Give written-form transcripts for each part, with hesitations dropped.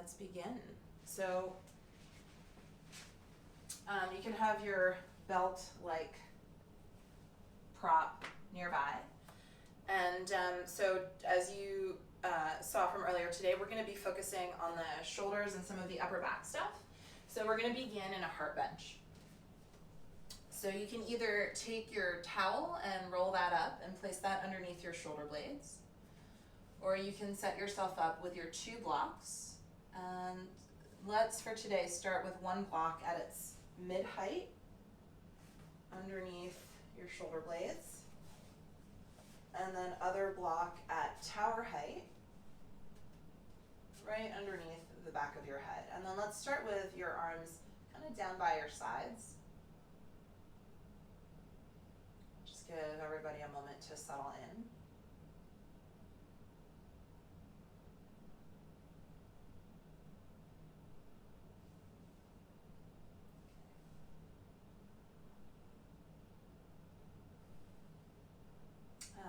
let's begin. So you can have your belt-like prop nearby. And so as you saw from earlier today, we're going to be focusing on the shoulders and some of the upper back stuff. So we're going to begin in a heart bench. So you can either take your towel and roll that up and place that underneath your shoulder blades, or you can set yourself up with your 2 blocks. And let's, for today, start with one block at its mid-height underneath your shoulder blades, and then other block at tower height right underneath the back of your head. And then let's start with your arms kind of down by your sides. Just give everybody a moment to settle in.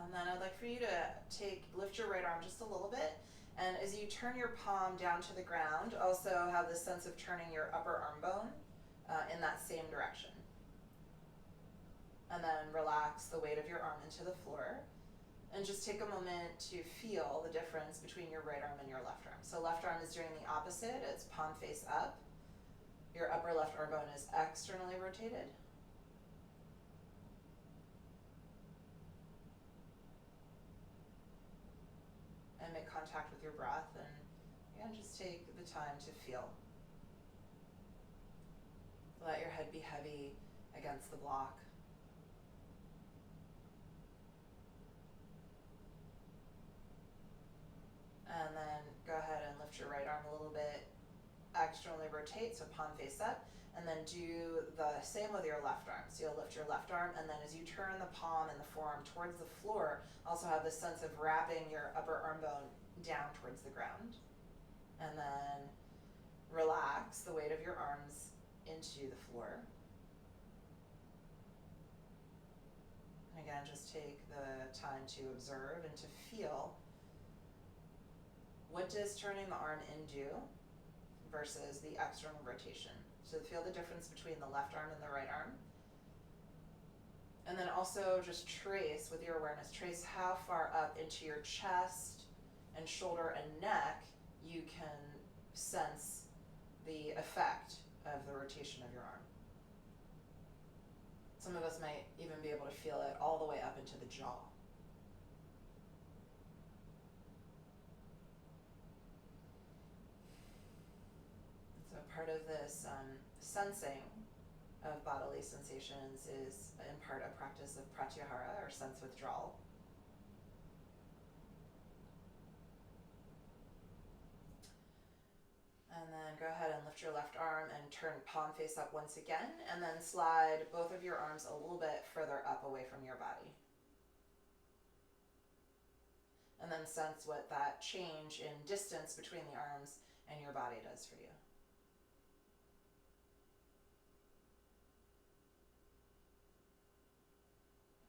And then I'd like for you to lift your right arm just a little bit, and as you turn your palm down to the ground, also have this sense of turning your upper arm bone in that same direction. And then relax the weight of your arm into the floor, and just take a moment to feel the difference between your right arm and your left arm. So left arm is doing the opposite, it's palm face up. Your upper left arm bone is externally rotated. And make contact with your breath, and again, just take the time to feel. Let your head be heavy against the block. And then go ahead and lift your right arm a little bit, externally rotate, so palm face up, and then do the same with your left arm. So you'll lift your left arm, and then as you turn the palm and the forearm towards the floor, also have this sense of wrapping your upper arm bone down towards the ground. And then relax the weight of your arms into the floor. And again, just take the time to observe and to feel, what does turning the arm in do versus the external rotation? So feel the difference between the left arm and the right arm. And then also just trace, with your awareness, trace how far up into your chest and shoulder and neck you can sense the effect of the rotation of your arm. Some of us might even be able to feel it all the way up into the jaw. So part of this sensing of bodily sensations is in part a practice of pratyahara, or sense withdrawal. And then go ahead and lift your left arm and turn palm face up once again, and then slide both of your arms a little bit further up away from your body. And then sense what that change in distance between the arms and your body does for you.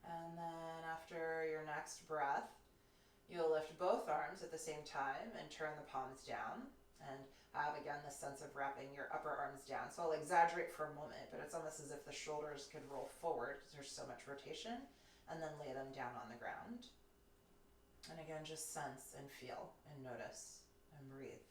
And then after your next breath, you'll lift both arms at the same time and turn the palms down, and have again this sense of wrapping your upper arms down. So I'll exaggerate for a moment, but it's almost as if the shoulders could roll forward because there's so much rotation, and then lay them down on the ground. And again, just sense and feel and notice and breathe.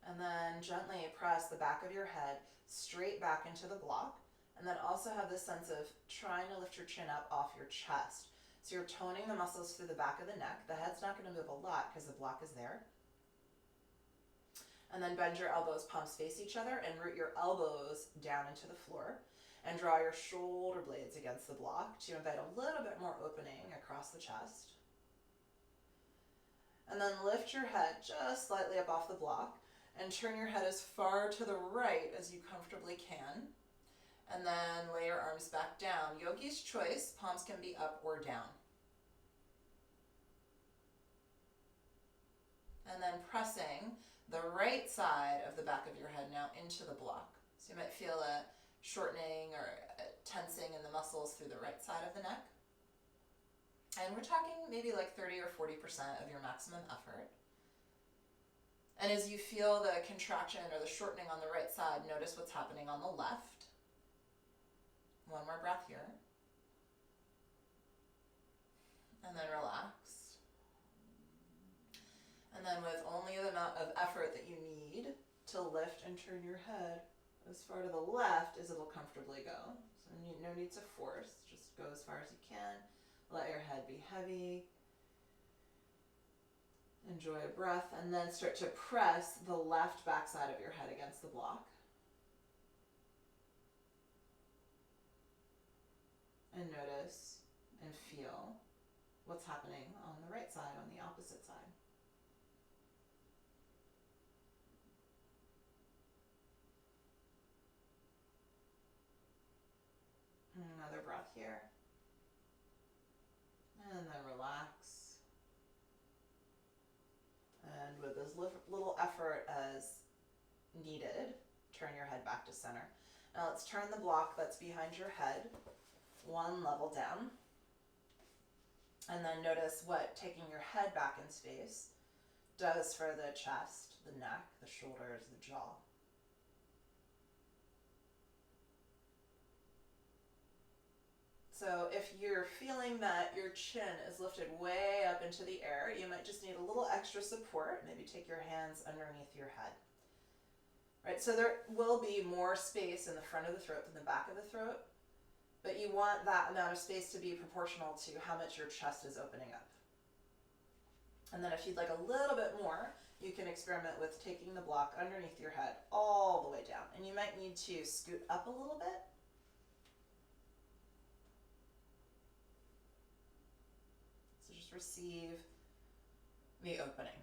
And then gently press the back of your head straight back into the block. And then also have this sense of trying to lift your chin up off your chest. So you're toning the muscles through the back of the neck. The head's not going to move a lot because the block is there. And then bend your elbows, palms face each other, and root your elbows down into the floor. And draw your shoulder blades against the block to invite a little bit more opening across the chest. And then lift your head just slightly up off the block, and turn your head as far to the right as you comfortably can. And then lay your arms back down. Yogi's choice, palms can be up or down. And then pressing the right side of the back of your head now into the block. So you might feel a shortening or a tensing in the muscles through the right side of the neck. And we're talking maybe like 30 or 40% of your maximum effort. And as you feel the contraction or the shortening on the right side, notice what's happening on the left. One more breath here. And then relax. And then with only the amount of effort that you need to lift and turn your head as far to the left as it'll comfortably go. So no need to force, just go as far as you can. Let your head be heavy. Enjoy a breath, and then start to press the left backside of your head against the block. And notice and feel what's happening on the right side, on the opposite side. Another breath here. And then relax. And with as little effort as needed, turn your head back to center. Now let's turn the block that's behind your head one level down. And then notice what taking your head back in space does for the chest, the neck, the shoulders, the jaw. So if you're feeling that your chin is lifted way up into the air, you might just need a little extra support. Maybe take your hands underneath your head. Right, so there will be more space in the front of the throat than the back of the throat, but you want that amount of space to be proportional to how much your chest is opening up. And then if you'd like a little bit more, you can experiment with taking the block underneath your head all the way down. And you might need to scoot up a little bit. So just receive the opening.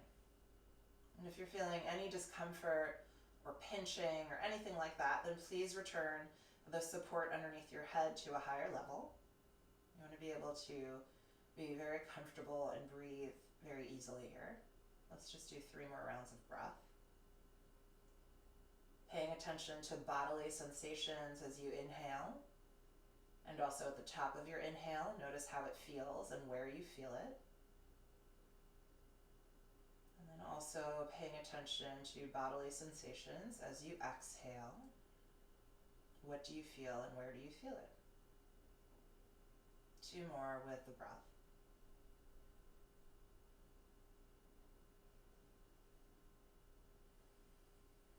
And if you're feeling any discomfort or pinching or anything like that, then please return the support underneath your head to a higher level. You want to be able to be very comfortable and breathe very easily here. Let's just do 3 more rounds of breath. Paying attention to bodily sensations as you inhale. And also at the top of your inhale, notice how it feels and where you feel it. And then also paying attention to bodily sensations as you exhale. What do you feel and where do you feel it? 2 more with the breath.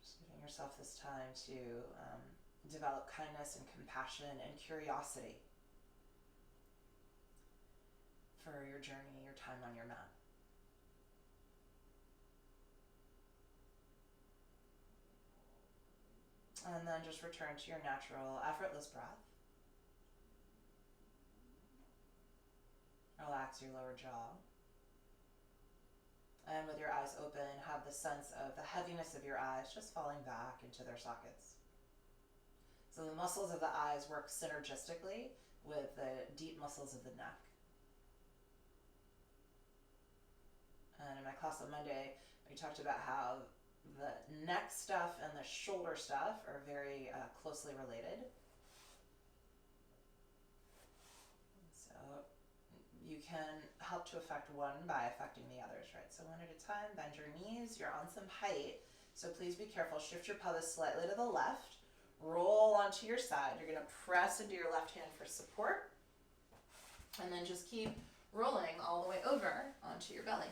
Just giving yourself this time to develop kindness and compassion and curiosity for your journey, your time on your mat. And then just return to your natural, effortless breath. Relax your lower jaw. And with your eyes open, have the sense of the heaviness of your eyes just falling back into their sockets. So the muscles of the eyes work synergistically with the deep muscles of the neck. And in my class on Monday, we talked about how the neck stuff and the shoulder stuff are very closely related. So you can help to affect one by affecting the others, right? So one at a time, bend your knees, you're on some height, so please be careful. Shift your pelvis slightly to the left, roll onto your side. You're gonna press into your left hand for support, and then just keep rolling all the way over onto your belly.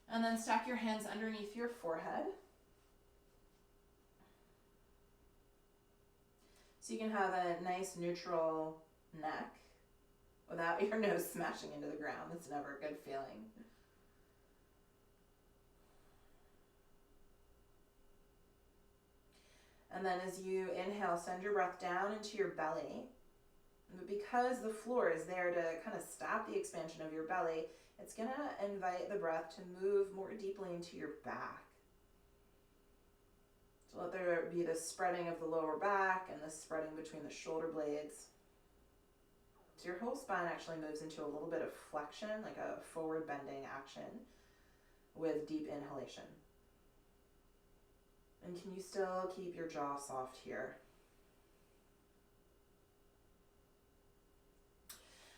And then stack your hands underneath your forehead. So you can have a nice neutral neck without your nose smashing into the ground. It's never a good feeling. And then as you inhale, send your breath down into your belly. But because the floor is there to kind of stop the expansion of your belly, it's going to invite the breath to move more deeply into your back. So let there be the spreading of the lower back and the spreading between the shoulder blades. So your whole spine actually moves into a little bit of flexion, like a forward bending action with deep inhalation. And can you still keep your jaw soft here?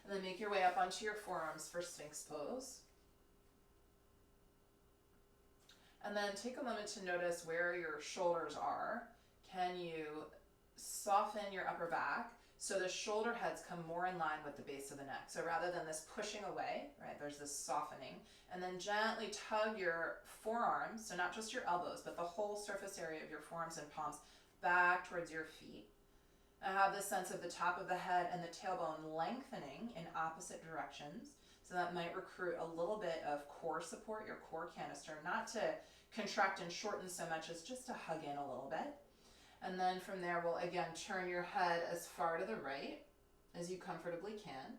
And then make your way up onto your forearms for Sphinx pose. And then take a moment to notice where your shoulders are. Can you soften your upper back so the shoulder heads come more in line with the base of the neck? So rather than this pushing away, right, there's this softening. And then gently tug your forearms, so not just your elbows, but the whole surface area of your forearms and palms back towards your feet. And have this sense of the top of the head and the tailbone lengthening in opposite directions. So that might recruit a little bit of core support, your core canister, not to contract and shorten so much as just to hug in a little bit. And then from there, we'll again turn your head as far to the right as you comfortably can.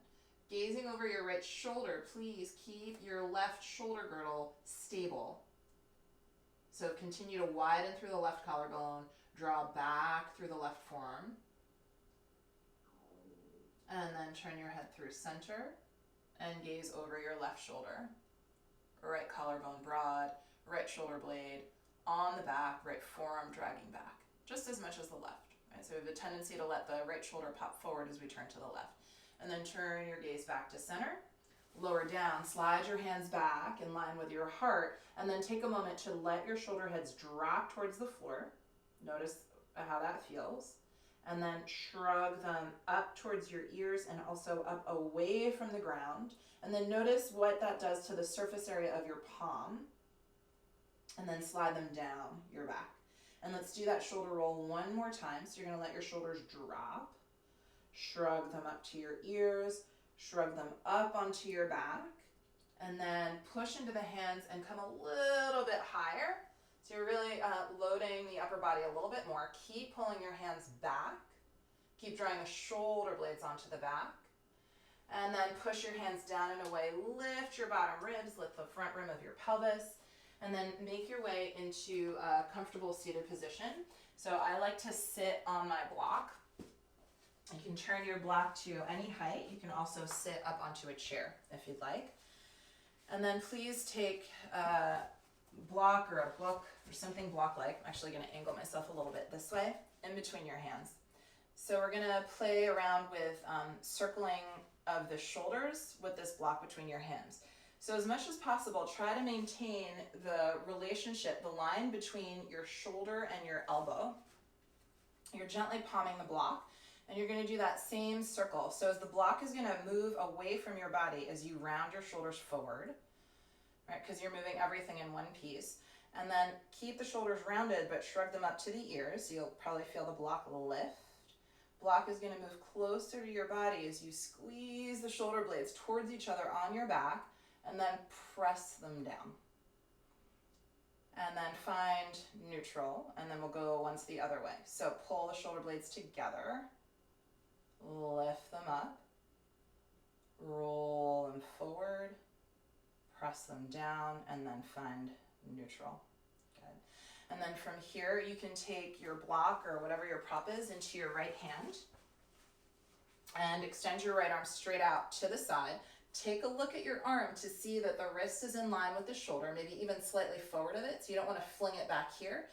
Gazing over your right shoulder, please keep your left shoulder girdle stable. So continue to widen through the left collarbone, draw back through the left forearm. And then turn your head through center and gaze over your left shoulder. Right collarbone broad, right shoulder blade on the back, right forearm dragging back, just as much as the left. Right? So we have a tendency to let the right shoulder pop forward as we turn to the left. And then turn your gaze back to center. Lower down, slide your hands back in line with your heart, and then take a moment to let your shoulder heads drop towards the floor. Notice how that feels. And then shrug them up towards your ears and also up away from the ground. And then notice what that does to the surface area of your palm. And then slide them down your back. And let's do that shoulder roll one more time. So you're going to let your shoulders drop. Shrug them up to your ears. Shrug them up onto your back. And then push into the hands and come a little bit higher. So you're really loading the upper body a little bit more. Keep pulling your hands back. Keep drawing the shoulder blades onto the back. And then push your hands down and away. Lift your bottom ribs, lift the front rim of your pelvis. And then make your way into a comfortable seated position. So I like to sit on my block. You can turn your block to any height. You can also sit up onto a chair if you'd like. And then please take a block or a book or something block-like. I'm actually going to angle myself a little bit this way in between your hands. So we're going to play around with circling of the shoulders with this block between your hands. So as much as possible, try to maintain the relationship, the line between your shoulder and your elbow. You're gently palming the block, and you're going to do that same circle. So as the block is going to move away from your body as you round your shoulders forward, right? Because you're moving everything in one piece. And then keep the shoulders rounded, but shrug them up to the ears. So you'll probably feel the block lift. Block is going to move closer to your body as you squeeze the shoulder blades towards each other on your back, and then press them down. And then find neutral, and then we'll go once the other way. So pull the shoulder blades together, lift them up, roll them forward, press them down, and then find neutral. Good. And then from here, you can take your block or whatever your prop is into your right hand and extend your right arm straight out to the side. Take a look at your arm to see that the wrist is in line with the shoulder, maybe even slightly forward of it, so you don't want to fling it back here.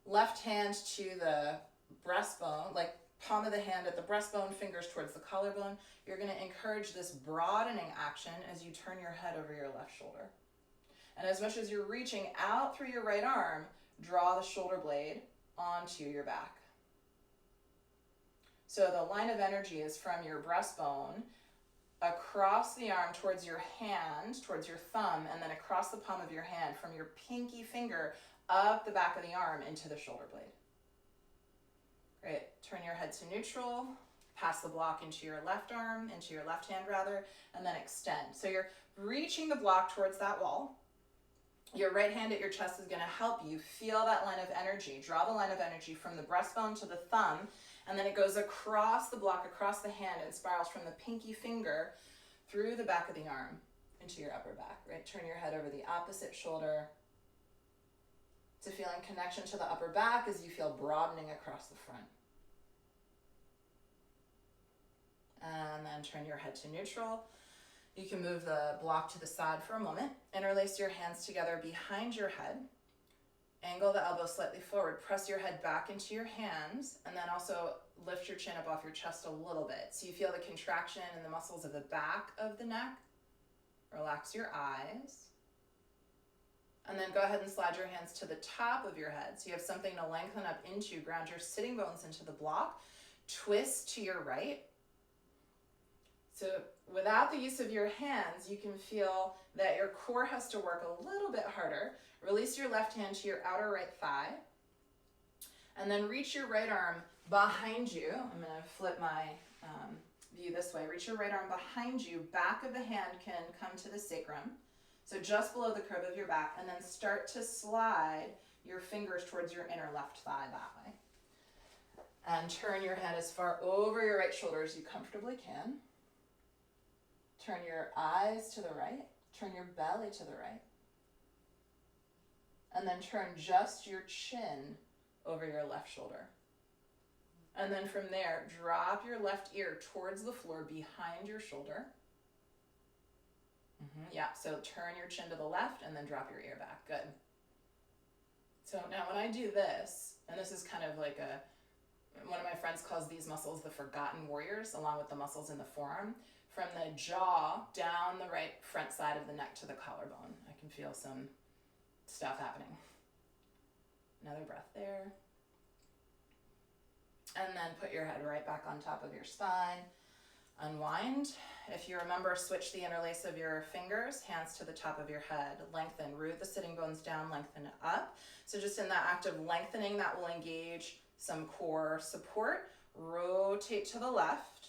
Left hand to the breastbone, like palm of the hand at the breastbone, fingers towards the collarbone. You're going to encourage this broadening action as you turn your head over your left shoulder. And as much as you're reaching out through your right arm, draw the shoulder blade onto your back. So the line of energy is from your breastbone across the arm towards your hand, towards your thumb, and then across the palm of your hand from your pinky finger up the back of the arm into the shoulder blade. Great. Turn your head to neutral, pass the block into your left arm, into your left hand rather, and then extend. So you're reaching the block towards that wall. Your right hand at your chest is going to help you feel that line of energy. Draw the line of energy from the breastbone to the thumb, and then it goes across the block, across the hand, and spirals from the pinky finger through the back of the arm into your upper back, right? Turn your head over the opposite shoulder to feeling connection to the upper back as you feel broadening across the front. And then turn your head to neutral. You can move the block to the side for a moment. Interlace your hands together behind your head. Angle the elbow slightly forward. Press your head back into your hands, and then also lift your chin up off your chest a little bit. So you feel the contraction in the muscles of the back of the neck. Relax your eyes. And then go ahead and slide your hands to the top of your head. So you have something to lengthen up into. Ground your sitting bones into the block. Twist to your right. So without the use of your hands, you can feel that your core has to work a little bit harder. Release your left hand to your outer right thigh. And then reach your right arm behind you. I'm going to flip my view this way. Reach your right arm behind you. Back of the hand can come to the sacrum. So just below the curve of your back. And then start to slide your fingers towards your inner left thigh that way. And turn your head as far over your right shoulder as you comfortably can. Turn your eyes to the right. Turn your belly to the right. And then turn just your chin over your left shoulder. And then from there, drop your left ear towards the floor behind your shoulder. Yeah, so turn your chin to the left and then drop your ear back. Good. So now when I do this, and this is kind of like one of my friends calls these muscles the forgotten warriors, along with the muscles in the forearm. From the jaw down the right front side of the neck to the collarbone. I can feel some stuff happening. Another breath there. And then put your head right back on top of your spine. Unwind. If you remember, switch the interlace of your fingers, hands to the top of your head. Lengthen, root the sitting bones down, lengthen it up. So just in that act of lengthening, that will engage some core support. Rotate to the left,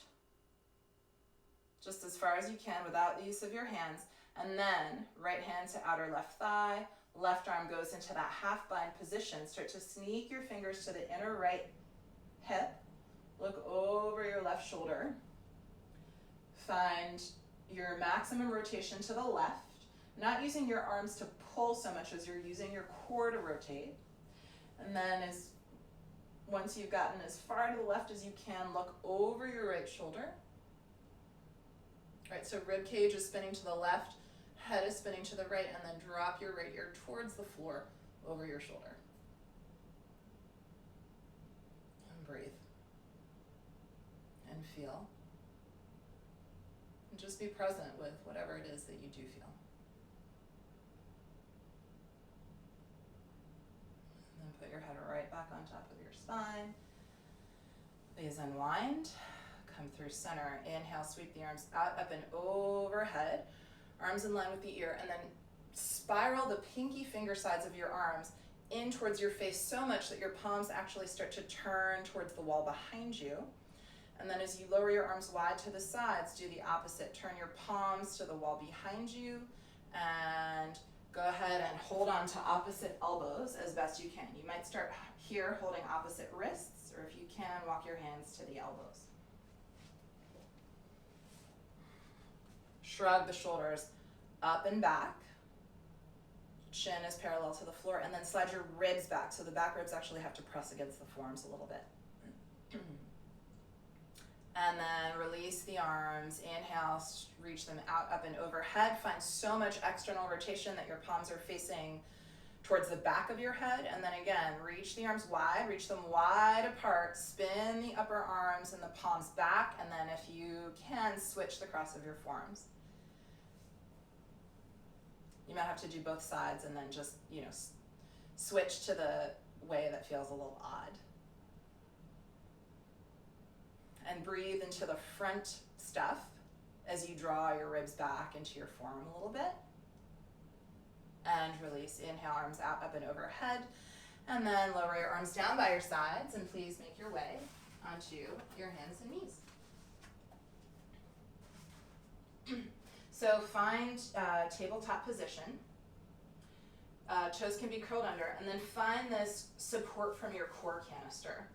just as far as you can without the use of your hands. And then right hand to outer left thigh, left arm goes into that half bind position. Start to sneak your fingers to the inner right hip. Look over your left shoulder. Find your maximum rotation to the left, not using your arms to pull so much as you're using your core to rotate. And then once you've gotten as far to the left as you can, look over your right shoulder. All right, so rib cage is spinning to the left, head is spinning to the right, and then drop your right ear towards the floor over your shoulder. And breathe. And feel. And just be present with whatever it is that you do feel. And then put your head right back on top of your spine. Please unwind. Come through center. Inhale, sweep the arms out, up and overhead. Arms in line with the ear, and then spiral the pinky finger sides of your arms in towards your face so much that your palms actually start to turn towards the wall behind you. And then as you lower your arms wide to the sides, do the opposite. Turn your palms to the wall behind you, and go ahead and hold on to opposite elbows as best you can. You might start here holding opposite wrists, or if you can, walk your hands to the elbows. Shrug the shoulders up and back. Chin is parallel to the floor, and then slide your ribs back. So the back ribs actually have to press against the forearms a little bit. And then release the arms. Inhale, reach them out, up and overhead. Find so much external rotation that your palms are facing towards the back of your head. And then again, reach the arms wide, reach them wide apart. Spin the upper arms and the palms back. And then if you can, switch the cross of your forearms. You might have to do both sides and then just, switch to the way that feels a little odd. And breathe into the front stuff as you draw your ribs back into your forearm a little bit. And release. Inhale, arms out, up and overhead. And then lower your arms down by your sides, and please make your way onto your hands and knees. So find tabletop position. Toes can be curled under, and then find this support from your core canister.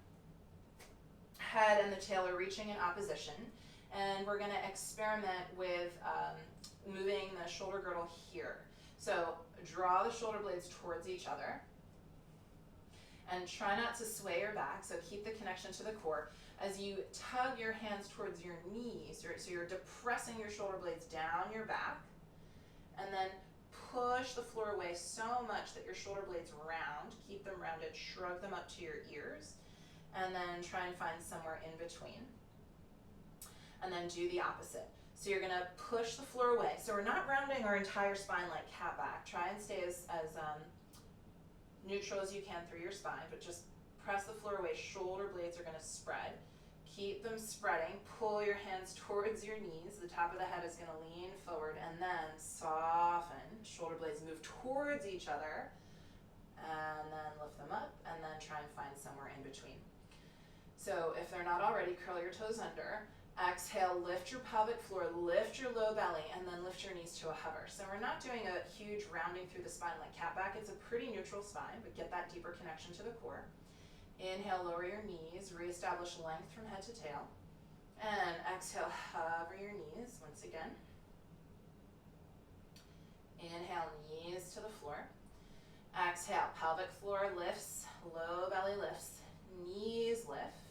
Head and the tail are reaching in opposition, and we're going to experiment with moving the shoulder girdle here. So draw the shoulder blades towards each other, and try not to sway your back, so keep the connection to the core. As you tug your hands towards your knees, so you're depressing your shoulder blades down your back, and then push the floor away so much that your shoulder blades round. Keep them rounded, shrug them up to your ears, and then try and find somewhere in between. And then do the opposite. So you're gonna push the floor away. So we're not rounding our entire spine like cat back. Try and stay as neutral as you can through your spine, but just press the floor away. Shoulder blades are gonna spread. Keep them spreading. Pull your hands towards your knees. The top of the head is gonna lean forward, and then soften. Shoulder blades move towards each other, and then lift them up, and then try and find somewhere in between. So if they're not already, curl your toes under. Exhale, lift your pelvic floor, lift your low belly, and then lift your knees to a hover. So we're not doing a huge rounding through the spine like cat back. It's a pretty neutral spine, but get that deeper connection to the core. Inhale, lower your knees, reestablish length from head to tail. And exhale, hover your knees once again. Inhale, knees to the floor. Exhale, pelvic floor lifts, low belly lifts, knees lift.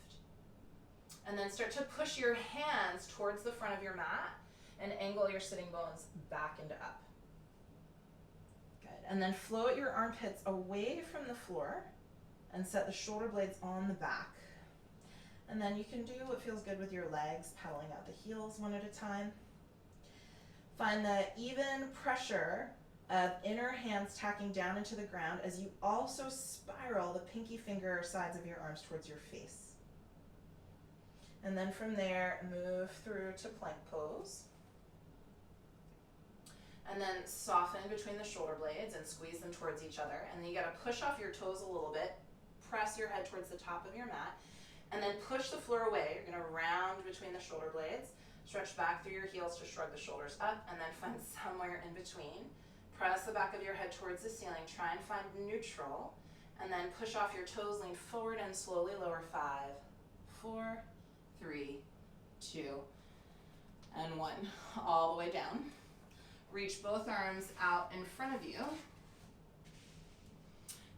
And then start to push your hands towards the front of your mat and angle your sitting bones back into up. Good. And then float your armpits away from the floor and set the shoulder blades on the back. And then you can do what feels good with your legs, pedaling out the heels one at a time. Find the even pressure of inner hands tacking down into the ground as you also spiral the pinky finger sides of your arms towards your face. And then from there, move through to plank pose. And then soften between the shoulder blades and squeeze them towards each other. And then you gotta push off your toes a little bit, press your head towards the top of your mat, and then push the floor away. You're gonna round between the shoulder blades, stretch back through your heels to shrug the shoulders up, and then find somewhere in between. Press the back of your head towards the ceiling, try and find neutral, and then push off your toes, lean forward and slowly lower. 5, 4, 3, 2, and 1. All the way down. Reach both arms out in front of you.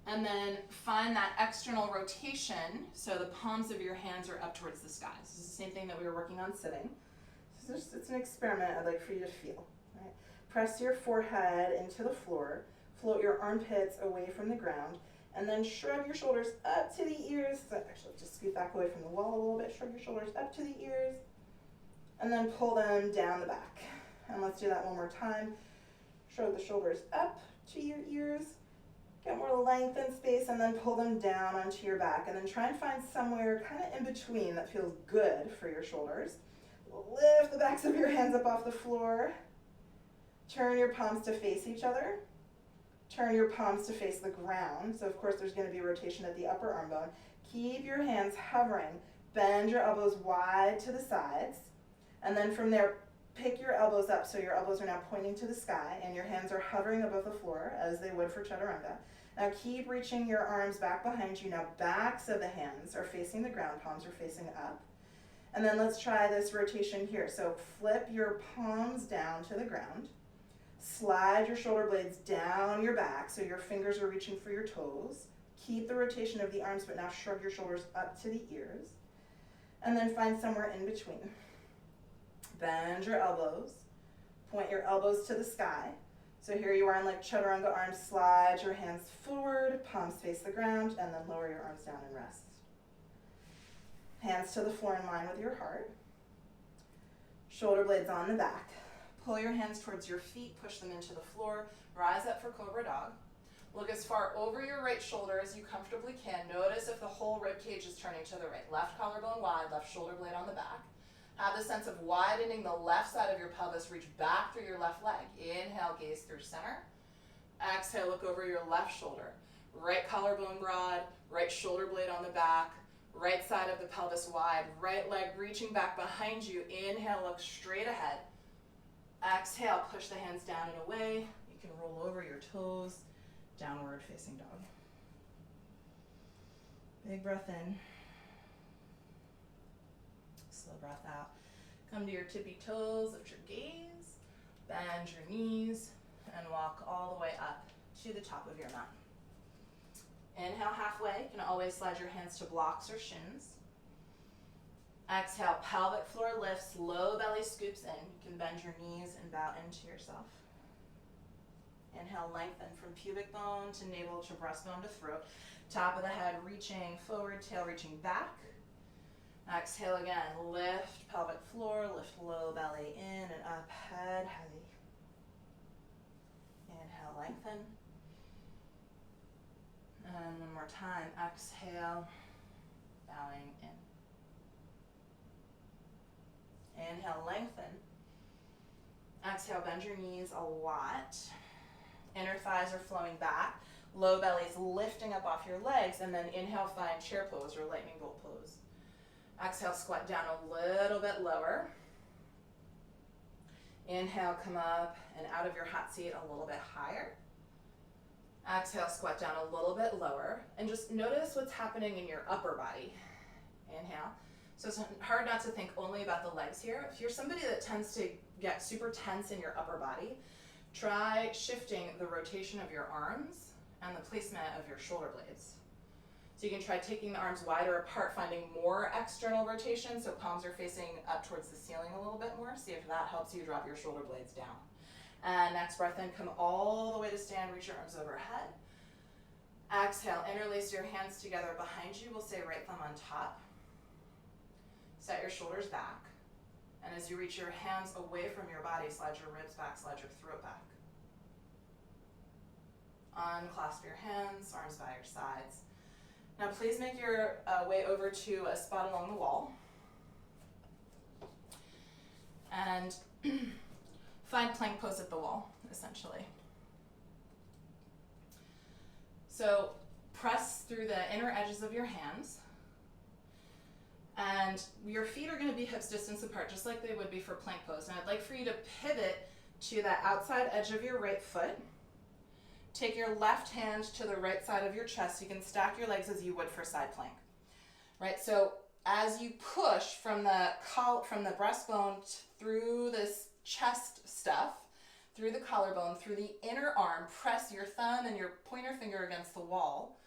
And then find that external rotation so the palms of your hands are up towards the sky. This is the same thing that we were working on sitting. So it's an experiment I'd like for you to feel. Right? Press your forehead into the floor. Float your armpits away from the ground. And then shrug your shoulders up to the ears. So actually, just scoot back away from the wall a little bit. Shrug your shoulders up to the ears. And then pull them down the back. And let's do that one more time. Shrug the shoulders up to your ears. Get more length and space, and then pull them down onto your back. And then try and find somewhere kind of in between that feels good for your shoulders. Lift the backs of your hands up off the floor. Turn your palms to face each other. Turn your palms to face the ground. So of course there's going to be rotation at the upper arm bone. Keep your hands hovering. Bend your elbows wide to the sides. And then from there, pick your elbows up so your elbows are now pointing to the sky and your hands are hovering above the floor as they would for chaturanga. Now keep reaching your arms back behind you. Now backs of the hands are facing the ground, palms are facing up. And then let's try this rotation here. So flip your palms down to the ground. Slide your shoulder blades down your back so your fingers are reaching for your toes. Keep the rotation of the arms, but now shrug your shoulders up to the ears. And then find somewhere in between. Bend your elbows. Point your elbows to the sky. So here you are in like chaturanga arms. Slide your hands forward, palms face the ground, and then lower your arms down and rest. Hands to the floor in line with your heart. Shoulder blades on the back. Pull your hands towards your feet, push them into the floor. Rise up for Cobra Dog. Look as far over your right shoulder as you comfortably can. Notice if the whole rib cage is turning to the right. Left collarbone wide, left shoulder blade on the back. Have the sense of widening the left side of your pelvis. Reach back through your left leg. Inhale, gaze through center. Exhale, look over your left shoulder. Right collarbone broad, right shoulder blade on the back. Right side of the pelvis wide. Right leg reaching back behind you. Inhale, look straight ahead. Exhale, push the hands down and away. You can roll over your toes, downward facing dog. Big breath in. Slow breath out. Come to your tippy toes, lift your gaze, bend your knees, and walk all the way up to the top of your mat. Inhale halfway. You can always slide your hands to blocks or shins. Exhale, pelvic floor lifts, low belly scoops in. You can bend your knees and bow into yourself. Inhale, lengthen from pubic bone to navel to breastbone to throat. Top of the head reaching forward, tail reaching back. Exhale again, lift pelvic floor, lift low belly in and up, head heavy. Inhale, lengthen. And one more time, exhale, bowing in. Inhale, lengthen. Exhale, bend your knees a lot. Inner thighs are flowing back. Low belly is lifting up off your legs, and then inhale, find chair pose or lightning bolt pose. Exhale, squat down a little bit lower. Inhale, come up and out of your hot seat a little bit higher. Exhale, squat down a little bit lower, and just notice what's happening in your upper body. Inhale. So it's hard not to think only about the legs here. If you're somebody that tends to get super tense in your upper body, try shifting the rotation of your arms and the placement of your shoulder blades. So you can try taking the arms wider apart, finding more external rotation, so palms are facing up towards the ceiling a little bit more. See if that helps you drop your shoulder blades down. And next breath in, come all the way to stand, reach your arms overhead. Exhale, interlace your hands together behind you. We'll say right thumb on top. Set your shoulders back. And as you reach your hands away from your body, slide your ribs back, slide your throat back. Unclasp your hands, arms by your sides. Now please make your way over to a spot along the wall. And find plank pose at the wall, essentially. So press through the inner edges of your hands. And your feet are going to be hips distance apart, just like they would be for plank pose. And I'd like for you to pivot to that outside edge of your right foot. Take your left hand to the right side of your chest. You can stack your legs as you would for side plank. Right, so as you push from the breastbone through this chest stuff, through the collarbone, through the inner arm, press your thumb and your pointer finger against the wall.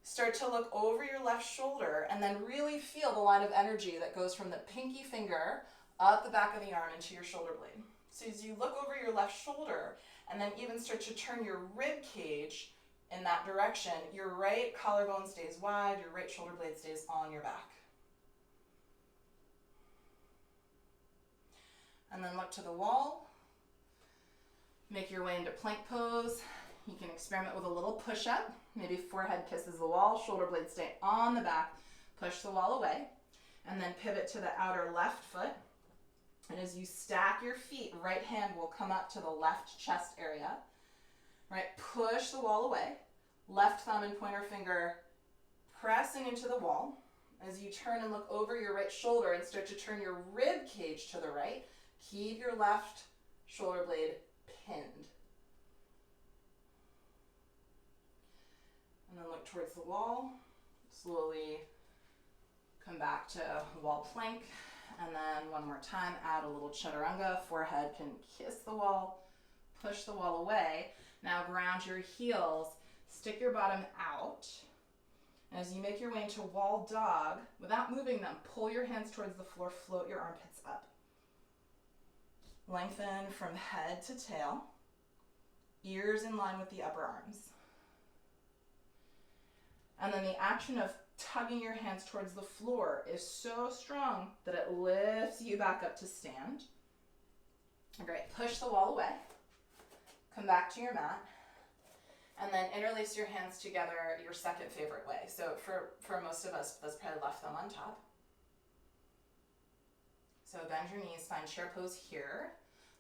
Start to look over your left shoulder and then really feel the line of energy that goes from the pinky finger up the back of the arm into your shoulder blade. So as you look over your left shoulder and then even start to turn your rib cage in that direction, your right collarbone stays wide, your right shoulder blade stays on your back. And then look to the wall. Make your way into plank pose. You can experiment with a little push-up. Maybe forehead kisses the wall, shoulder blades stay on the back, push the wall away, and then pivot to the outer left foot. And as you stack your feet, right hand will come up to the left chest area. Right, push the wall away. Left thumb and pointer finger pressing into the wall. As you turn and look over your right shoulder and start to turn your rib cage to the right, keep your left shoulder blade pinned. And then look towards the wall. Slowly come back to wall plank. And then one more time, add a little chaturanga. Forehead can kiss the wall, push the wall away. Now ground your heels, stick your bottom out. And as you make your way into wall dog, without moving them, pull your hands towards the floor, float your armpits up. Lengthen from head to tail, ears in line with the upper arms. And then the action of tugging your hands towards the floor is so strong that it lifts you back up to stand. Great, push the wall away. Come back to your mat. And then interlace your hands together your second favorite way. So for most of us, that's probably left thumb on top. So bend your knees, find chair pose here.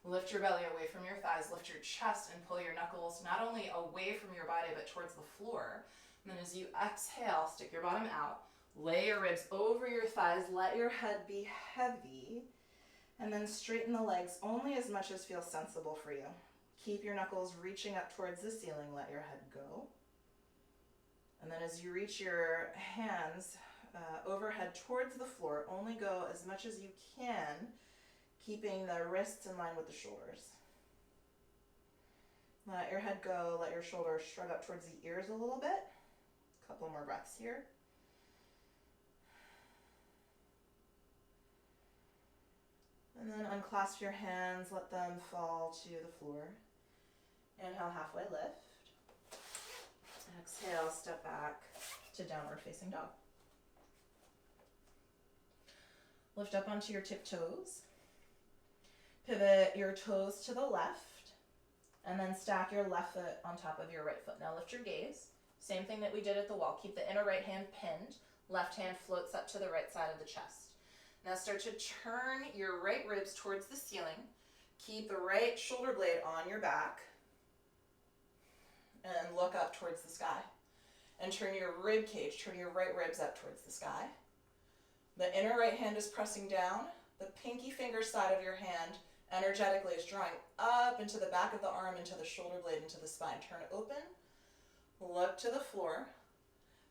Lift your belly away from your thighs, lift your chest and pull your knuckles not only away from your body but towards the floor. And then as you exhale, stick your bottom out, lay your ribs over your thighs, let your head be heavy, and then straighten the legs only as much as feels sensible for you. Keep your knuckles reaching up towards the ceiling, let your head go. And then as you reach your hands overhead towards the floor, only go as much as you can, keeping the wrists in line with the shoulders. Let your head go, let your shoulders shrug up towards the ears a little bit. Couple more breaths here. And then unclasp your hands, let them fall to the floor. Inhale, halfway lift. Exhale, step back to downward facing dog. Lift up onto your tiptoes. Pivot your toes to the left, and then stack your left foot on top of your right foot. Now lift your gaze. Same thing that we did at the wall. Keep the inner right hand pinned. Left hand floats up to the right side of the chest. Now start to turn your right ribs towards the ceiling. Keep the right shoulder blade on your back. And look up towards the sky. And turn your rib cage, turn your right ribs up towards the sky. The inner right hand is pressing down. The pinky finger side of your hand energetically is drawing up into the back of the arm, into the shoulder blade, into the spine. Turn it open. Look to the floor.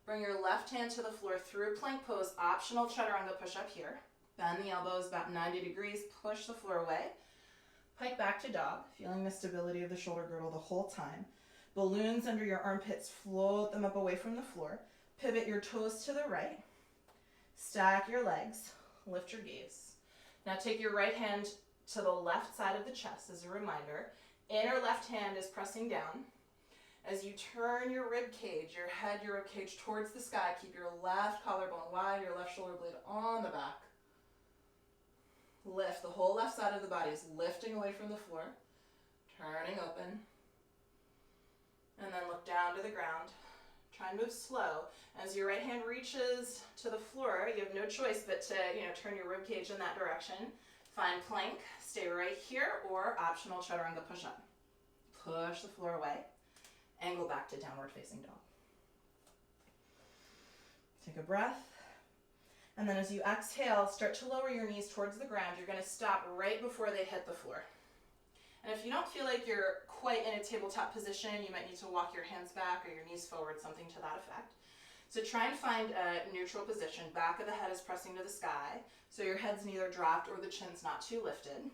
Bring your left hand to the floor through plank pose. Optional chaturanga push-up here. Bend the elbows about 90 degrees. Push the floor away. Pike back to dog, feeling the stability of the shoulder girdle the whole time. Balloons under your armpits, float them up away from the floor. Pivot your toes to the right. Stack your legs. Lift your gaze. Now take your right hand to the left side of the chest as a reminder. Inner left hand is pressing down. As you turn your rib cage, your head, your rib cage towards the sky, keep your left collarbone wide, your left shoulder blade on the back. Lift. The whole left side of the body is lifting away from the floor. Turning open. And then look down to the ground. Try and move slow. As your right hand reaches to the floor, you have no choice but to, turn your rib cage in that direction. Find plank, stay right here, or optional chaturanga push-up. Push the floor away. Angle back to downward facing dog. Take a breath. And then as you exhale, start to lower your knees towards the ground. You're going to stop right before they hit the floor. And if you don't feel like you're quite in a tabletop position, you might need to walk your hands back or your knees forward, something to that effect. So try and find a neutral position. Back of the head is pressing to the sky, so your head's neither dropped or the chin's not too lifted.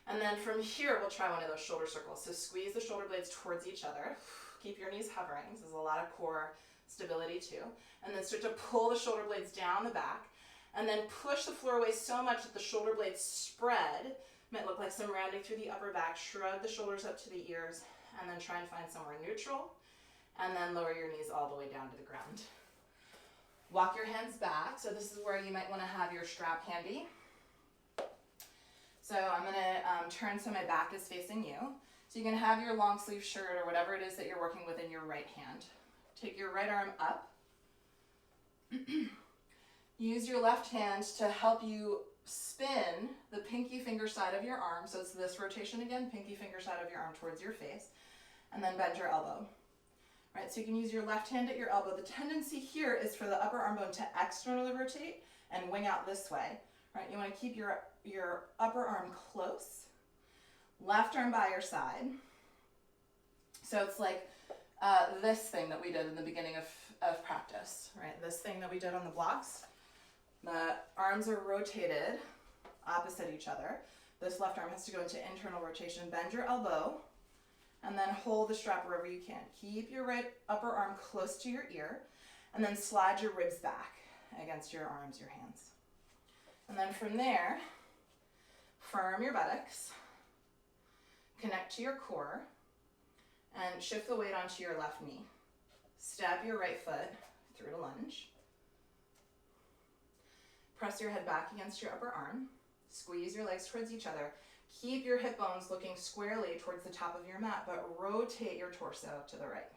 And then from here, we'll try one of those shoulder circles. So squeeze the shoulder blades towards each other. Keep your knees hovering. This is a lot of core stability too. And then start to pull the shoulder blades down the back. And then push the floor away so much that the shoulder blades spread. Might look like some rounding through the upper back. Shrug the shoulders up to the ears. And then try and find somewhere neutral. And then lower your knees all the way down to the ground. Walk your hands back. So this is where you might want to have your strap handy. So I'm going to turn so my back is facing you. So you can have your long sleeve shirt or whatever it is that you're working with in your right hand. Take your right arm up. Use your left hand to help you spin the pinky finger side of your arm. So it's this rotation again, pinky finger side of your arm towards your face. And then bend your elbow. Right, so you can use your left hand at your elbow. The tendency here is for the upper arm bone to externally rotate and wing out this way. Right, you want to keep your upper arm close. Left arm by your side. So it's like this thing that we did in the beginning of practice, right? This thing that we did on the blocks. The arms are rotated opposite each other. This left arm has to go into internal rotation. Bend your elbow and then hold the strap wherever you can. Keep your right upper arm close to your ear and then slide your ribs back against your arms, your hands. And then from there, firm your buttocks, connect to your core, and shift the weight onto your left knee. Step your right foot through to lunge. Press your head back against your upper arm. Squeeze your legs towards each other. Keep your hip bones looking squarely towards the top of your mat, but rotate your torso to the right.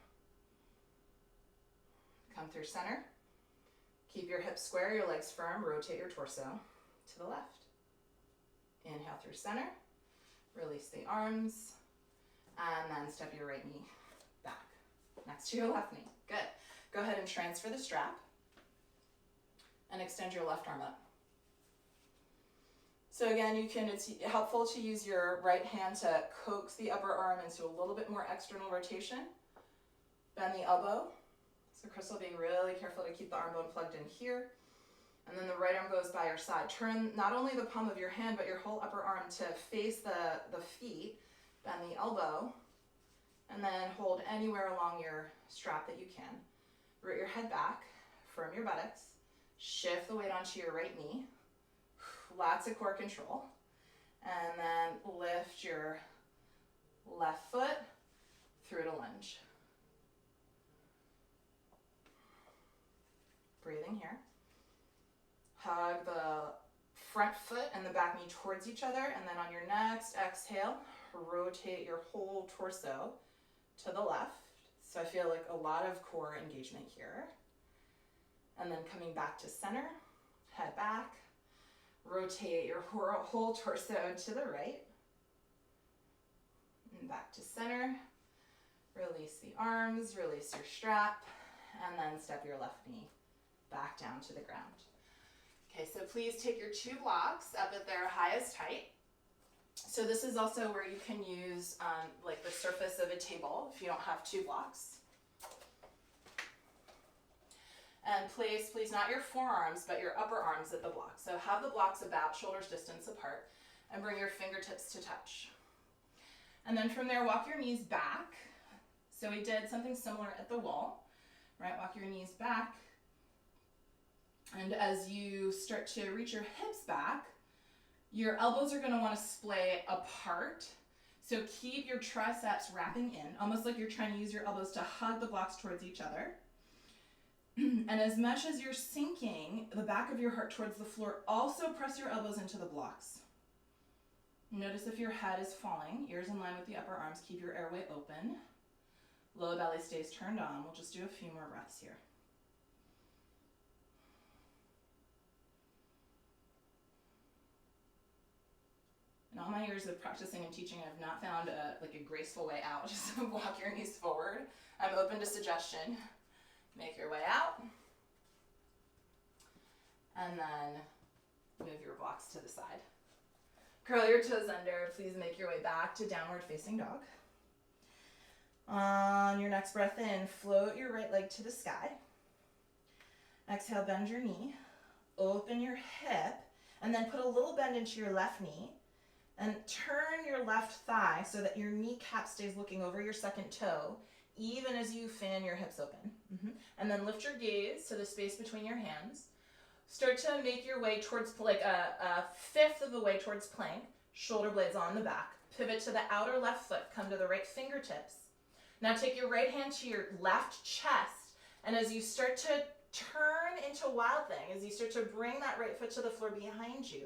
Come through center. Keep your hips square, your legs firm. Rotate your torso to the left. Inhale through center. Release the arms. And then step your right knee back next to your left knee. Good. Go ahead and transfer the strap and extend your left arm up. So again, it's helpful to use your right hand to coax the upper arm into a little bit more external rotation. Bend the elbow. So Crystal being really careful to keep the arm bone plugged in here. And then the right arm goes by your side. Turn not only the palm of your hand, but your whole upper arm to face the feet. Bend the elbow. And then hold anywhere along your strap that you can. Root your head back. Firm your buttocks. Shift the weight onto your right knee. Lots of core control. And then lift your left foot through to lunge. Breathing here. Hug the front foot and the back knee towards each other, and then on your next exhale, rotate your whole torso to the left. So I feel like a lot of core engagement here. And then coming back to center, head back, rotate your whole torso to the right. And back to center. Release the arms, release your strap, and then step your left knee back down to the ground. Okay, so please take your 2 blocks up at their highest height. So this is also where you can use like the surface of a table if you don't have 2 blocks. And place, please, not your forearms, but your upper arms at the block. So have the blocks about shoulders distance apart and bring your fingertips to touch. And then from there, walk your knees back. So we did something similar at the wall, right? Walk your knees back. And as you start to reach your hips back, your elbows are going to want to splay apart. So keep your triceps wrapping in, almost like you're trying to use your elbows to hug the blocks towards each other. And as much as you're sinking the back of your heart towards the floor, also press your elbows into the blocks. Notice if your head is falling, ears in line with the upper arms, keep your airway open. Low belly stays turned on. We'll just do a few more breaths here. In all my years of practicing and teaching, I've not found a graceful way out. Just walk your knees forward. I'm open to suggestion. Make your way out. And then move your blocks to the side. Curl your toes under. Please make your way back to downward facing dog. On your next breath in, float your right leg to the sky. Exhale, bend your knee. Open your hip. And then put a little bend into your left knee. And turn your left thigh so that your kneecap stays looking over your second toe, even as you fan your hips open. And then lift your gaze to the space between your hands. Start to make your way towards like a fifth of the way towards plank. Shoulder blades on the back. Pivot to the outer left foot. Come to the right fingertips. Now take your right hand to your left chest. And as you start to turn into Wild Thing, as you start to bring that right foot to the floor behind you,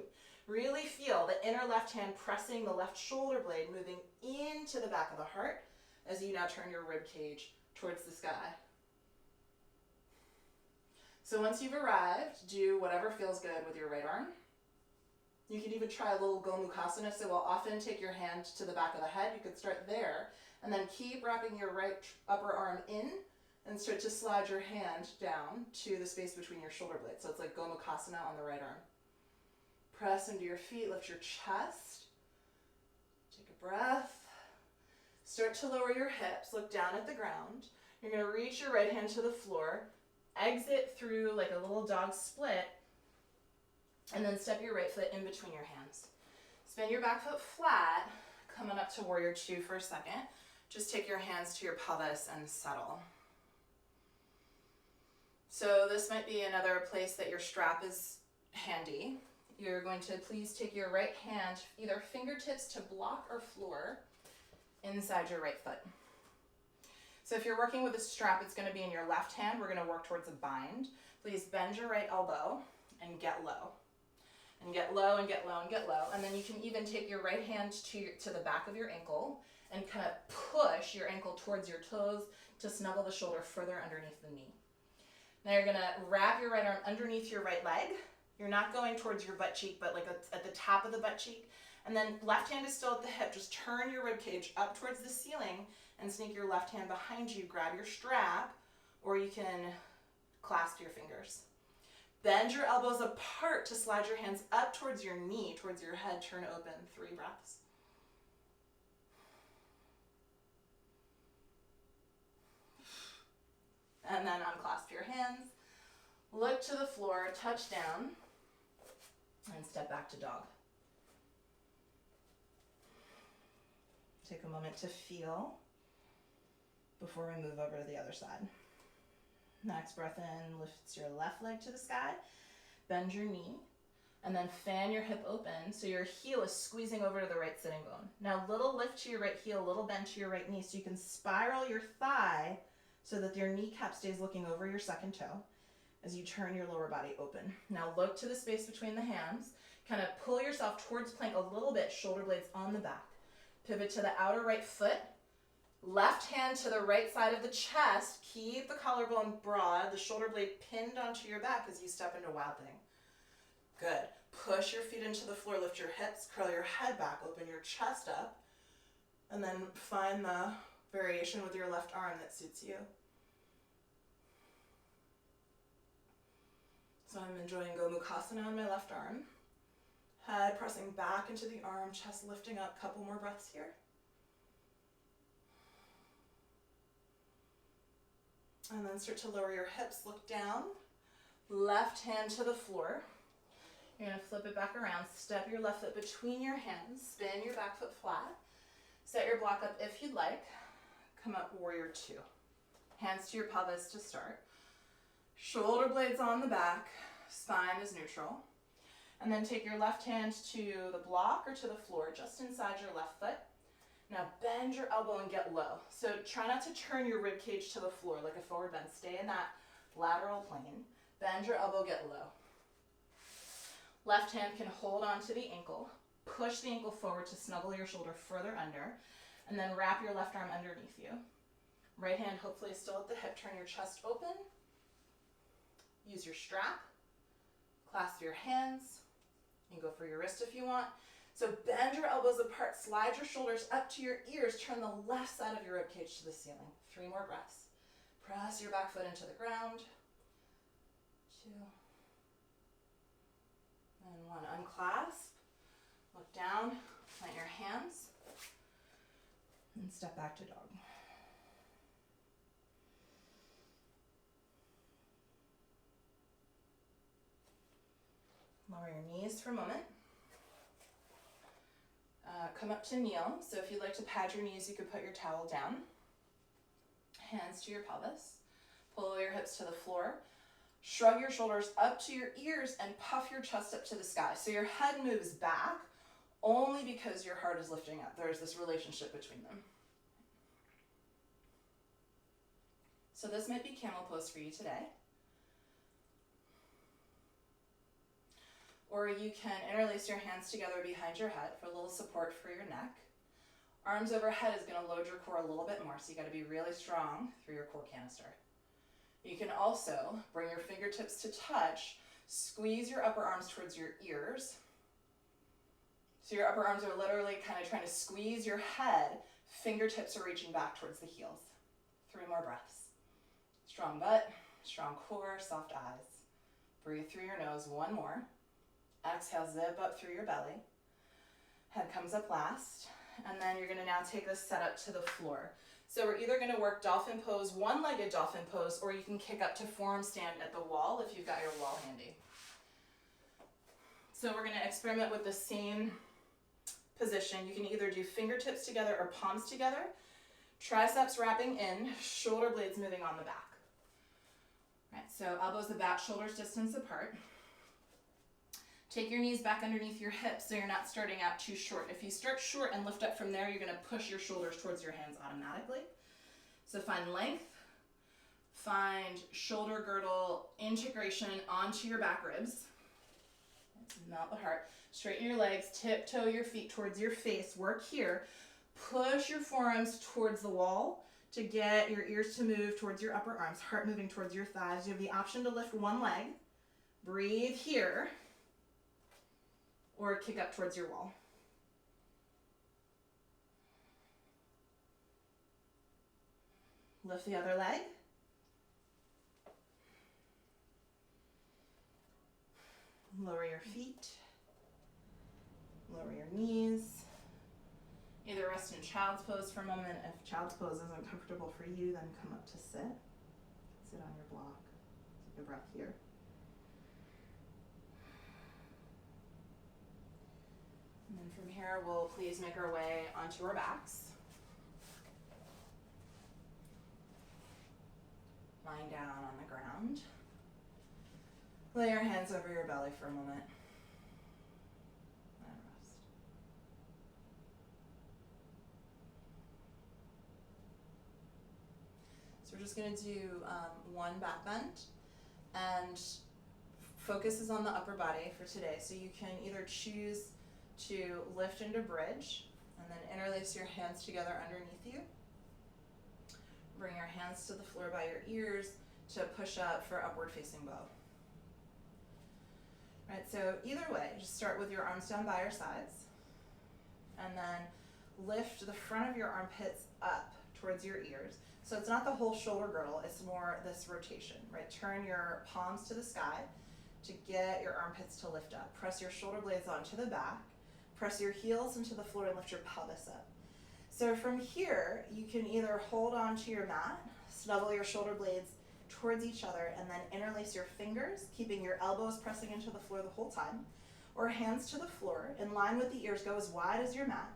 really feel the inner left hand pressing the left shoulder blade, moving into the back of the heart as you now turn your rib cage towards the sky. So once you've arrived, do whatever feels good with your right arm. You can even try a little Gomukhasana, so we'll often take your hand to the back of the head. You could start there, and then keep wrapping your right upper arm in, and start to slide your hand down to the space between your shoulder blades. So it's like Gomukhasana on the right arm. Press into your feet, lift your chest. Take a breath. Start to lower your hips, look down at the ground. You're going to reach your right hand to the floor, exit through like a little dog split, and then step your right foot in between your hands. Spin your back foot flat, coming up to Warrior 2 for a second. Just take your hands to your pelvis and settle. So this might be another place that your strap is handy. You're going to please take your right hand, either fingertips to block or floor, inside your right foot. So if you're working with a strap, it's going to be in your left hand. We're going to work towards a bind. Please bend your right elbow and get low. And get low and get low and get low. And then you can even take your right hand to the back of your ankle and kind of push your ankle towards your toes to snuggle the shoulder further underneath the knee. Now you're going to wrap your right arm underneath your right leg. You're not going towards your butt cheek, but like at the top of the butt cheek. And then left hand is still at the hip. Just turn your rib cage up towards the ceiling and sneak your left hand behind you. Grab your strap, or you can clasp your fingers. Bend your elbows apart to slide your hands up towards your knee, towards your head. Turn open. 3 breaths. And then unclasp your hands. Look to the floor, touch down, and step back to dog. Take a moment to feel before we move over to the other side. Next breath in, lifts your left leg to the sky. Bend your knee. And then fan your hip open so your heel is squeezing over to the right sitting bone. Now little lift to your right heel, little bend to your right knee so you can spiral your thigh so that your kneecap stays looking over your second toe as you turn your lower body open. Now look to the space between the hands. Kind of pull yourself towards plank a little bit, shoulder blades on the back. Pivot to the outer right foot. Left hand to the right side of the chest. Keep the collarbone broad, the shoulder blade pinned onto your back as you step into Wild Thing. Good. Push your feet into the floor, lift your hips, curl your head back, open your chest up, and then find the variation with your left arm that suits you. So I'm enjoying Gomukhasana on my left arm. Head pressing back into the arm, chest lifting up. Couple more breaths here. And then start to lower your hips, look down. Left hand to the floor. You're going to flip it back around, step your left foot between your hands, spin your back foot flat, set your block up if you'd like, come up warrior two. Hands to your pelvis to start. Shoulder blades on the back, spine is neutral. And then take your left hand to the block or to the floor, just inside your left foot. Now bend your elbow and get low. So try not to turn your rib cage to the floor like a forward bend. Stay in that lateral plane. Bend your elbow, get low. Left hand can hold onto the ankle, push the ankle forward to snuggle your shoulder further under, and then wrap your left arm underneath you. Right hand hopefully is still at the hip, turn your chest open. Use your strap, clasp your hands. You can go for your wrist if you want. So bend your elbows apart, slide your shoulders up to your ears, turn the left side of your rib cage to the ceiling. 3 more breaths. Press your back foot into the ground. 2. And 1, unclasp, look down, plant your hands, and step back to dog. Lower your knees for a moment. Come up to kneel. So if you'd like to pad your knees, you could put your towel down. Hands to your pelvis. Pull your hips to the floor. Shrug your shoulders up to your ears and puff your chest up to the sky. So your head moves back only because your heart is lifting up. There's this relationship between them. So this might be camel pose for you today. Or you can interlace your hands together behind your head for a little support for your neck. Arms overhead is going to load your core a little bit more, so you got to be really strong through your core canister. You can also bring your fingertips to touch, squeeze your upper arms towards your ears. So your upper arms are literally kind of trying to squeeze your head, fingertips are reaching back towards the heels. 3 more breaths. Strong butt, strong core, soft eyes. Breathe through your nose, 1 more. Exhale, zip up through your belly. Head comes up last. And then you're going to now take this set up to the floor. So we're either going to work dolphin pose, one-legged dolphin pose, or you can kick up to forearm stand at the wall if you've got your wall handy. So we're going to experiment with the same position. You can either do fingertips together or palms together. Triceps wrapping in, shoulder blades moving on the back. All right, so elbows about, shoulders distance apart. Take your knees back underneath your hips so you're not starting out too short. If you start short and lift up from there, you're going to push your shoulders towards your hands automatically. So find length, find shoulder girdle integration onto your back ribs. Melt the heart. Straighten your legs, tiptoe your feet towards your face. Work here. Push your forearms towards the wall to get your ears to move towards your upper arms, heart moving towards your thighs. You have the option to lift one leg. Breathe here. Or kick up towards your wall. Lift the other leg. Lower your feet. Lower your knees. Either rest in child's pose for a moment. If child's pose isn't comfortable for you, then come up to sit. Sit on your block. Take a breath here. And then from here, we'll please make our way onto our backs. Lying down on the ground. Lay your hands over your belly for a moment. just going to do one back bend, and focus is on the upper body for today. So you can either choose to lift into bridge and then interlace your hands together underneath you. Bring your hands to the floor by your ears to push up for upward facing bow. Right, so either way, just start with your arms down by your sides, and then lift the front of your armpits up towards your ears. So it's not the whole shoulder girdle, it's more this rotation, right? Turn your palms to the sky to get your armpits to lift up. Press your shoulder blades onto the back, press your heels into the floor and lift your pelvis up. So from here, you can either hold on to your mat, snuggle your shoulder blades towards each other, and then interlace your fingers, keeping your elbows pressing into the floor the whole time, or hands to the floor, in line with the ears, go as wide as your mat.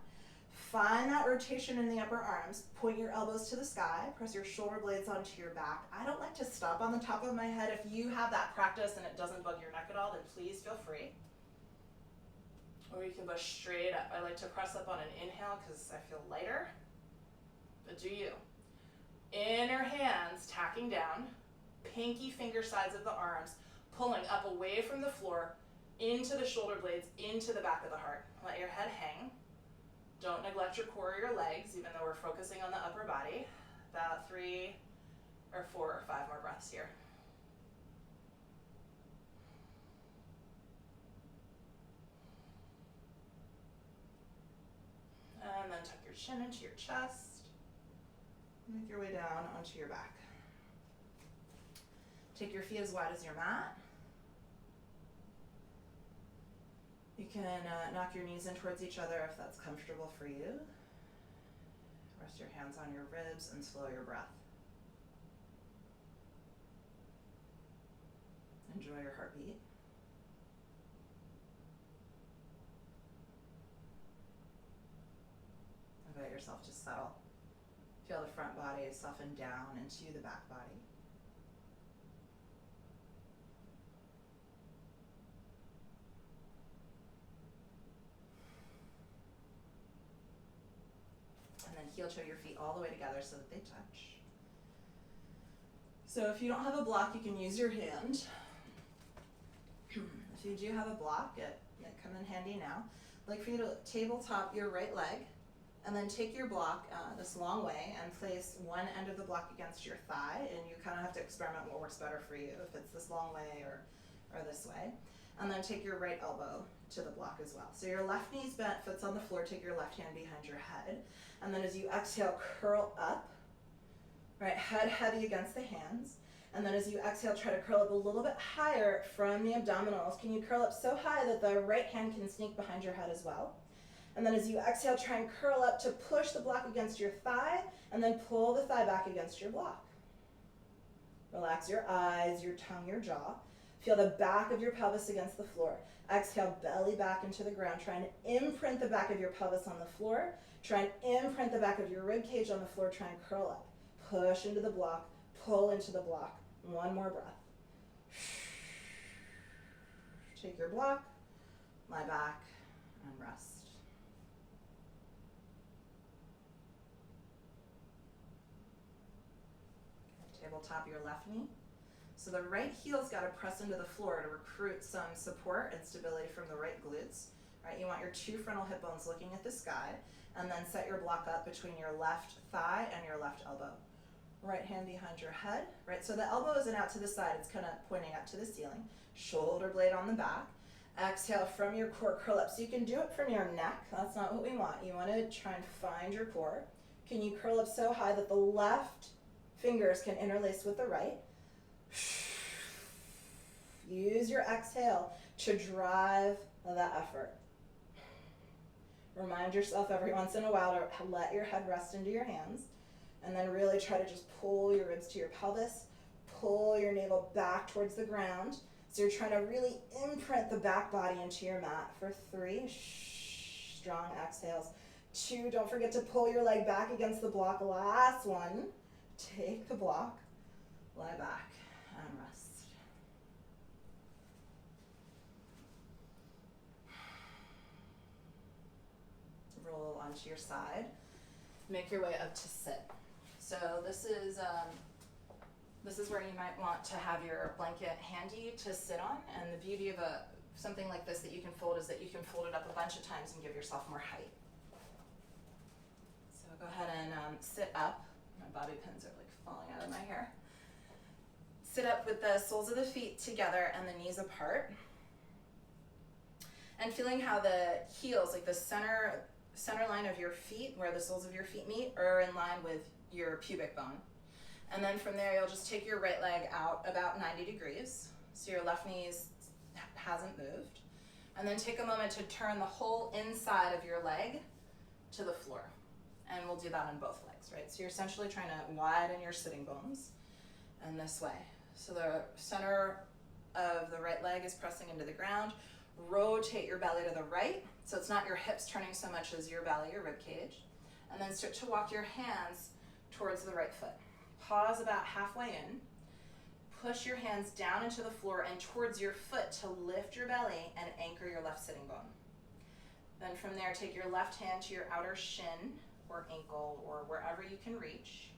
Find that rotation in the upper arms, point your elbows to the sky, press your shoulder blades onto your back. I don't like to stop on the top of my head. If you have that practice and it doesn't bug your neck at all, then please feel free. Or you can push straight up. I like to press up on an inhale because I feel lighter, but do you. Inner hands tacking down, pinky finger sides of the arms, pulling up away from the floor, into the shoulder blades, into the back of the heart. Let your head hang. Don't neglect your core or your legs, even though we're focusing on the upper body. About 3 or 4 or 5 more breaths here. And then tuck your chin into your chest. Make your way down onto your back. Take your feet as wide as your mat. You can knock your knees in towards each other if that's comfortable for you. Rest your hands on your ribs and slow your breath. Enjoy your heartbeat. Invite yourself to settle. Feel the front body soften down into the back body. And then heel toe your feet all the way together so that they touch. So if you don't have a block, you can use your hand. If you do have a block, it come in handy now. I'd like for you to tabletop your right leg, and then take your block this long way and place one end of the block against your thigh, and you kind of have to experiment what works better for you, if it's this long way or this way. And then take your right elbow to the block as well. So your left knee's bent, foot's on the floor, take your left hand behind your head. And then as you exhale, curl up, right, head heavy against the hands. And then as you exhale, try to curl up a little bit higher from the abdominals. Can you curl up so high that the right hand can sneak behind your head as well? And then as you exhale, try and curl up to push the block against your thigh, and then pull the thigh back against your block. Relax your eyes, your tongue, your jaw. Feel the back of your pelvis against the floor. Exhale, belly back into the ground. Try and imprint the back of your pelvis on the floor. Try and imprint the back of your rib cage on the floor. Try and curl up. Push into the block, pull into the block. One more breath. Take your block, lie back, and rest. Tabletop your left knee. So the right heel's got to press into the floor to recruit some support and stability from the right glutes. Right, you want your 2 frontal hip bones looking at the sky, and then set your block up between your left thigh and your left elbow. Right hand behind your head, right? So the elbow isn't out to the side, it's kind of pointing up to the ceiling. Shoulder blade on the back. Exhale from your core, curl up. So you can do it from your neck, that's not what we want. You want to try and find your core. Can you curl up so high that the left fingers can interlace with the right? Use your exhale to drive that effort. Remind yourself every once in a while to let your head rest into your hands, and then really try to just pull your ribs to your pelvis, pull your navel back towards the ground. So you're trying to really imprint the back body into your mat for 3, strong exhales. 2, don't forget to pull your leg back against the block. Last one, take the block, lie back, and rest. Roll onto your side. Make your way up to sit. So this is This is where you might want to have your blanket handy to sit on, and the beauty of something like this that you can fold is that you can fold it up a bunch of times and give yourself more height. So go ahead and sit up. My bobby pins are like falling out of my hair. Sit up with the soles of the feet together and the knees apart. And feeling how the heels, like the center line of your feet, where the soles of your feet meet, are in line with your pubic bone. And then from there, you'll just take your right leg out about 90 degrees. So your left knee hasn't moved. And then take a moment to turn the whole inside of your leg to the floor. And we'll do that on both legs, right? So you're essentially trying to widen your sitting bones and this way. So the center of the right leg is pressing into the ground. Rotate your belly to the right. So it's not your hips turning so much as your belly, your rib cage. And then start to walk your hands towards the right foot. Pause about halfway in. Push your hands down into the floor and towards your foot to lift your belly and anchor your left sitting bone. Then from there, take your left hand to your outer shin or ankle or wherever you can reach.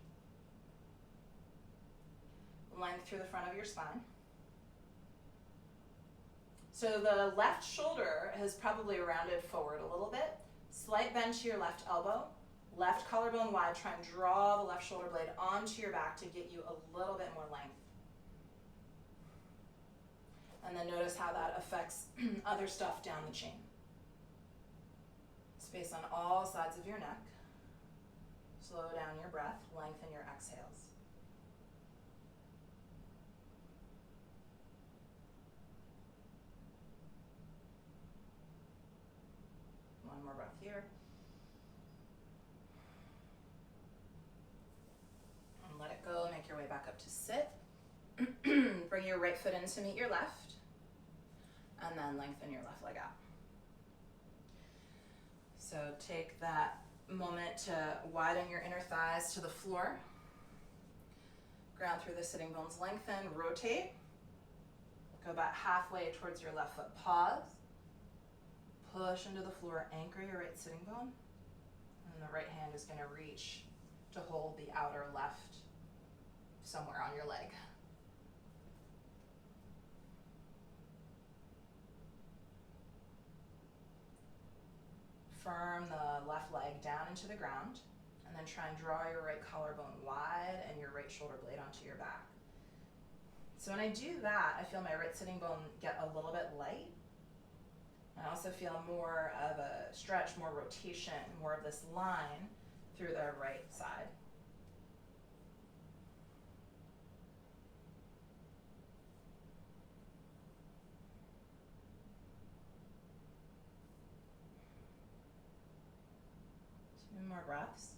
Length through the front of your spine. So the left shoulder has probably rounded forward a little bit. Slight bend to your left elbow. Left collarbone wide. Try and draw the left shoulder blade onto your back to get you a little bit more length. And then notice how that affects other stuff down the chain. Space on all sides of your neck. Slow down your breath. Lengthen your exhales. One more breath here. And let it go. Make your way back up to sit. Bring your right foot in to meet your left. And then lengthen your left leg out. So take that moment to widen your inner thighs to the floor. Ground through the sitting bones. Lengthen. Rotate. Go about halfway towards your left foot. Pause. Push into the floor, anchor your right sitting bone, and the right hand is going to reach to hold the outer left somewhere on your leg. Firm the left leg down into the ground, and then try and draw your right collarbone wide and your right shoulder blade onto your back. So when I do that, I feel my right sitting bone get a little bit light. I also feel more of a stretch, more rotation, more of this line through the right side. Two more breaths.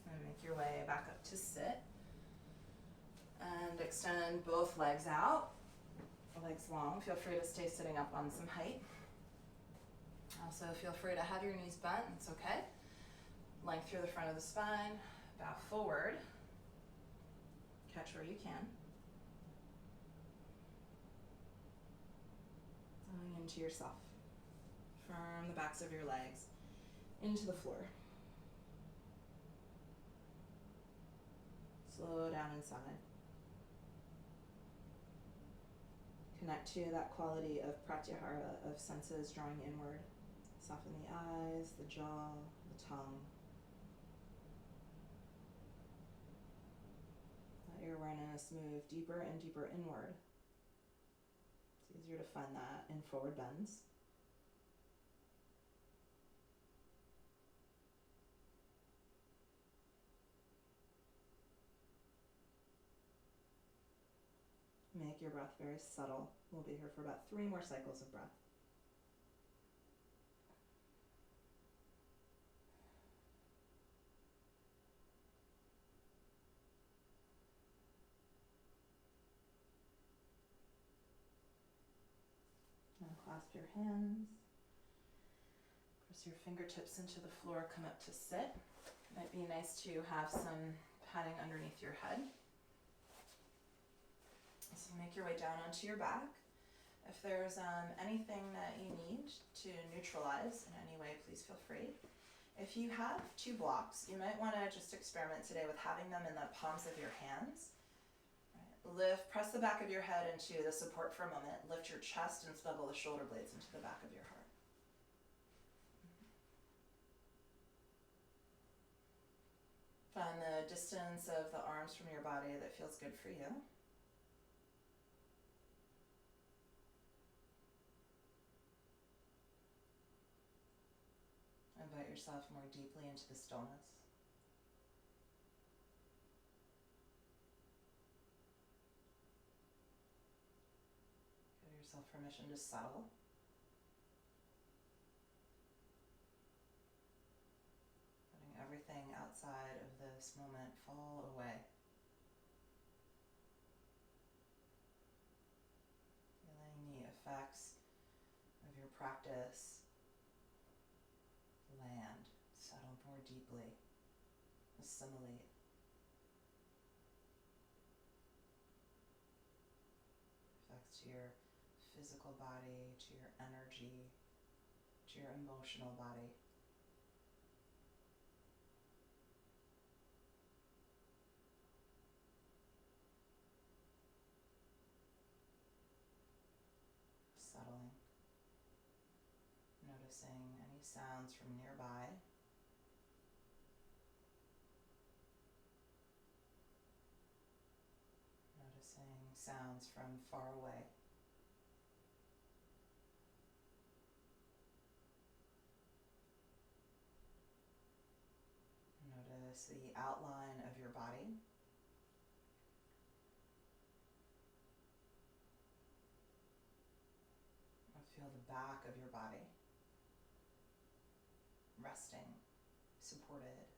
And make your way back up to sit. And extend both legs out, legs long. Feel free to stay sitting up on some height. Also feel free to have your knees bent, it's okay. Length through the front of the spine, bow forward. Catch where you can. Going into yourself. Firm the backs of your legs into the floor. Slow down inside. Connect to that quality of pratyahara, of senses drawing inward. Soften the eyes, the jaw, the tongue. Let your awareness move deeper and deeper inward. It's easier to find that in forward bends. Make your breath very subtle. We'll be here for about 3 more cycles of breath. Now clasp your hands. Press your fingertips into the floor. Come up to sit. Might be nice to have some padding underneath your head. So make your way down onto your back. If there's anything that you need to neutralize in any way, please feel free. If you have 2 blocks, you might want to just experiment today with having them in the palms of your hands. Press the back of your head into the support for a moment. Lift your chest and snuggle the shoulder blades into the back of your heart. Find the distance of the arms from your body that feels good for you. Invite yourself more deeply into the stillness. Give yourself permission to settle. Letting everything outside of this moment fall away. Feeling the effects of your practice land, settle more deeply, assimilate. Effects to your physical body, to your energy, to your emotional body. Settling. Noticing any sounds from nearby. Noticing sounds from far away. Notice the outline of your body. Feel the back of your body resting, supported.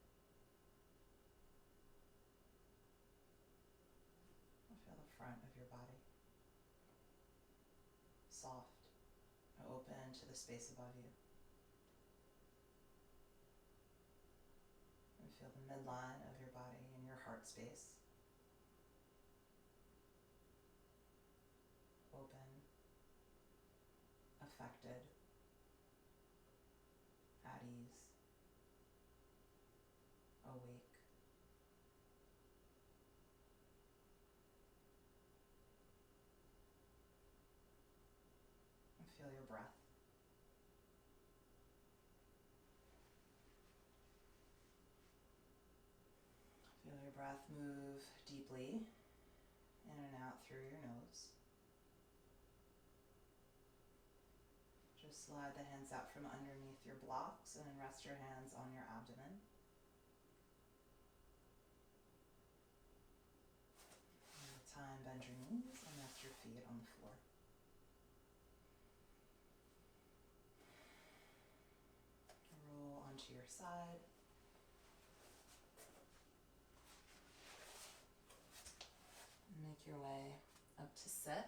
Feel the front of your body soft, open to the space above you. And feel the midline of your body in your heart space. Open, affected, at ease, awake. And feel your breath. Feel your breath move deeply in and out through your nose. Just slide the hands out from underneath your blocks and rest your hands on your abdomen. One at a time, bend your knees and rest your feet on the floor. Roll onto your side. Make your way up to sit.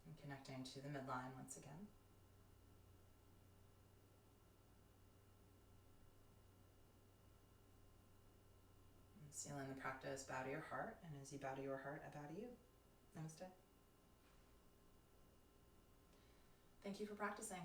And connecting to the midline once again. And sealing the practice, bow to your heart, and as you bow to your heart, I bow to you. Namaste. Thank you for practicing.